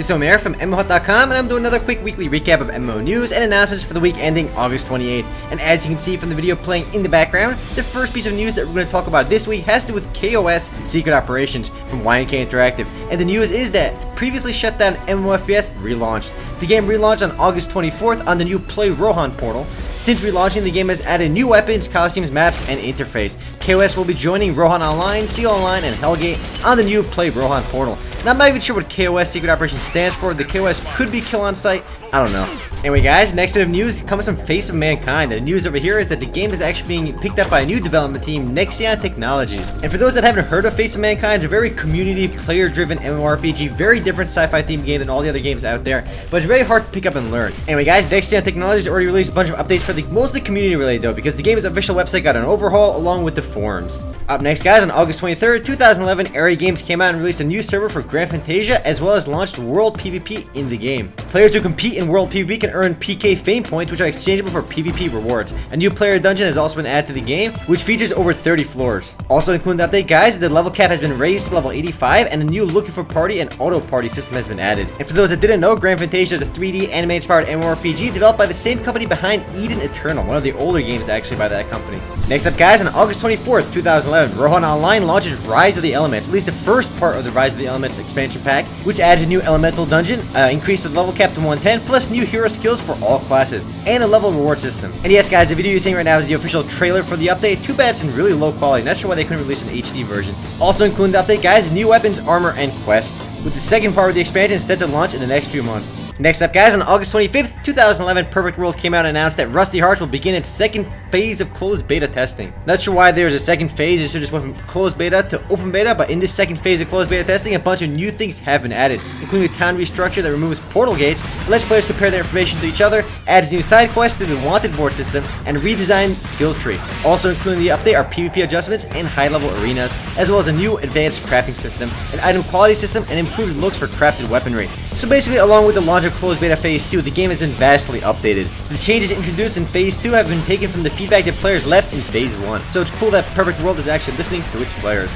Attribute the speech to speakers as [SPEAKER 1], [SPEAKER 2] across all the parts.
[SPEAKER 1] This is Omer from MMOHut.com, and I'm doing another quick weekly recap of MMO news and announcements for the week ending August 28th. And as you can see from the video playing in the background, the first piece of news that we're going to talk about this week has to do with K.O.S. Secret Operations from YNK Interactive. And the news is that previously shut down MMOFPS relaunched. The game relaunched on August 24th on the new Play Rohan portal. Since relaunching, the game has added new weapons, costumes, maps, and interface. K.O.S. will be joining Rohan Online, Seal Online, and Hellgate on the new Play Rohan portal. Now, I'm not even sure what KOS Secret Operations stands for. The KOS could be kill on site. I don't know. Anyway, guys, next bit of news comes from Face of Mankind. The news over here is that the game is actually being picked up by a new development team, Nexion Technologies. And for those that haven't heard of Face of Mankind, it's a very community, player-driven MMORPG, very different sci-fi themed game than all the other games out there, but it's very hard to pick up and learn. Anyway, guys, Nexion Technologies already released a bunch of updates for the mostly community-related though, because the game's official website got an overhaul along with the forums. Up next, guys, on August 23rd, 2011, Area Games came out and released a new server for Grand Fantasia, as well as launched World PvP in the game. Players who compete in World PvP can earn PK Fame points, which are exchangeable for PvP rewards. A new player dungeon has also been added to the game, which features over 30 floors. Also including the update, guys, the level cap has been raised to level 85, and a new Looking for Party and Auto Party system has been added. And for those that didn't know, Grand Fantasia is a 3D anime-inspired MMORPG developed by the same company behind Eden Eternal, one of the older games actually by that company. Next up, guys, on August 24th, 2011, Rohan Online launches Rise of the Elements, at least the first part of the Rise of the Elements expansion pack, which adds a new elemental dungeon, increased the level cap to 110, plus new hero skills for all classes, and a level reward system. And yes, guys, the video you're seeing right now is the official trailer for the update. Too bad it's in really low quality. Not sure why they couldn't release an HD version. Also including the update, guys, new weapons, armor, and quests, with the second part of the expansion set to launch in the next few months. Next up, guys, on August 25th, 2011, Perfect World came out and announced that Rusty Hearts will begin its second phase of closed beta testing. Not sure why there's a second phase. It should just went from closed beta to open beta, but in this second phase of closed beta testing, a bunch of new things have been added, including a town restructure that removes portal gates, lets players compare their information to each other, adds new side quests through the wanted board system, and redesigned skill tree. Also including the update are PvP adjustments and high-level arenas, as well as a new advanced crafting system, an item quality system, and improved looks for crafted weaponry. So basically, along with the launch of closed beta phase 2, the game has been vastly updated. The changes introduced in phase 2 have been taken from the feedback that players left in phase 1. So it's cool that Perfect World is actually listening to its players.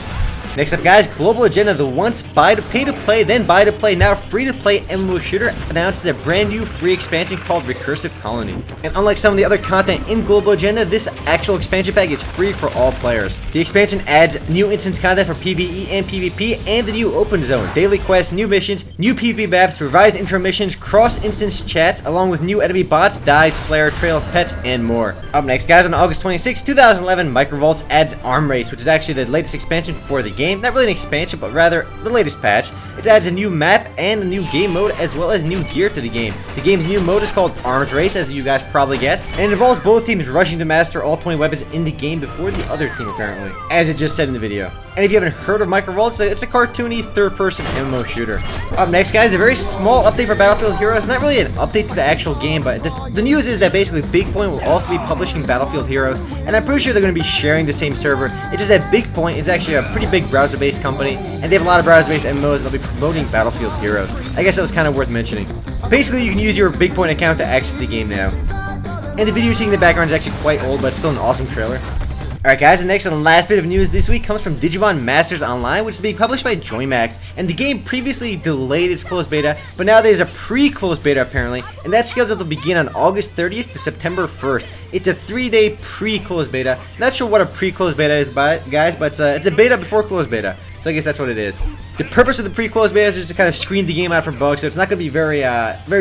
[SPEAKER 1] Next up, guys, Global Agenda, the once pay-to-play, then buy-to-play, now free-to-play MMO shooter, announces a brand new free expansion called Recursive Colony. And unlike some of the other content in Global Agenda, this actual expansion pack is free for all players. The expansion adds new instance content for PvE and PvP, and the new open zone, daily quests, new missions, new PvP maps, revised intro missions, cross-instance chats, along with new enemy bots, dies, flare, trails, pets, and more. Up next, guys, on August 26, 2011, Microvolts adds Arm Race, which is actually the latest expansion for the game. Not really an expansion, but rather the latest patch. It adds a new map and a new game mode, as well as new gear to the game. The game's new mode is called Arms Race, as you guys probably guessed, and it involves both teams rushing to master all 20 weapons in the game before the other team, apparently, as it just said in the video. And if you haven't heard of Microvolts, it's a cartoony third-person MMO shooter. Up next, guys, a very small update for Battlefield Heroes. Not really an update to the actual game, but the news is that basically Big Point will also be publishing Battlefield Heroes, and I'm pretty sure they're going to be sharing the same server. It's just that Big Point is actually a pretty big browser-based company, and they have a lot of browser-based MMOs, and they'll be promoting Battlefield Heroes. I guess that was kind of worth mentioning. Basically, you can use your Big Point account to access the game now. And the video you're seeing in the background is actually quite old, but it's still an awesome trailer. Alright, guys, the next and last bit of news this week comes from Digimon Masters Online, which is being published by Joymax. And the game previously delayed its closed beta, but now there's a pre-closed beta apparently, and that's scheduled to begin on August 30th to September 1st. It's a 3-day pre-closed beta. Not sure what a pre-closed beta is, guys, but it's a beta before closed beta. So I guess that's what it is. The purpose of the pre-closed beta is just to kind of screen the game out for bugs, so it's not going to be very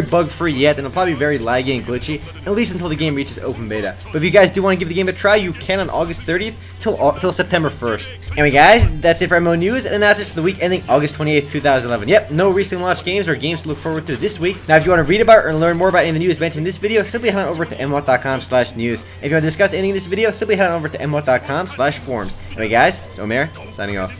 [SPEAKER 1] bug-free yet, and it'll probably be very laggy and glitchy, at least until the game reaches open beta. But if you guys do want to give the game a try, you can on August 30th till September 1st. Anyway, guys, that's it for MMO news and announcements for the week ending August 28th, 2011. Yep, no recently launched games or games to look forward to this week. Now, if you want to read about or learn more about any of the news mentioned in this video, simply head on over to MMOHut.com/news. If you want to discuss anything in this video, simply head on over to MMOHut.com/forums. Anyway, guys, it's Omer, signing off.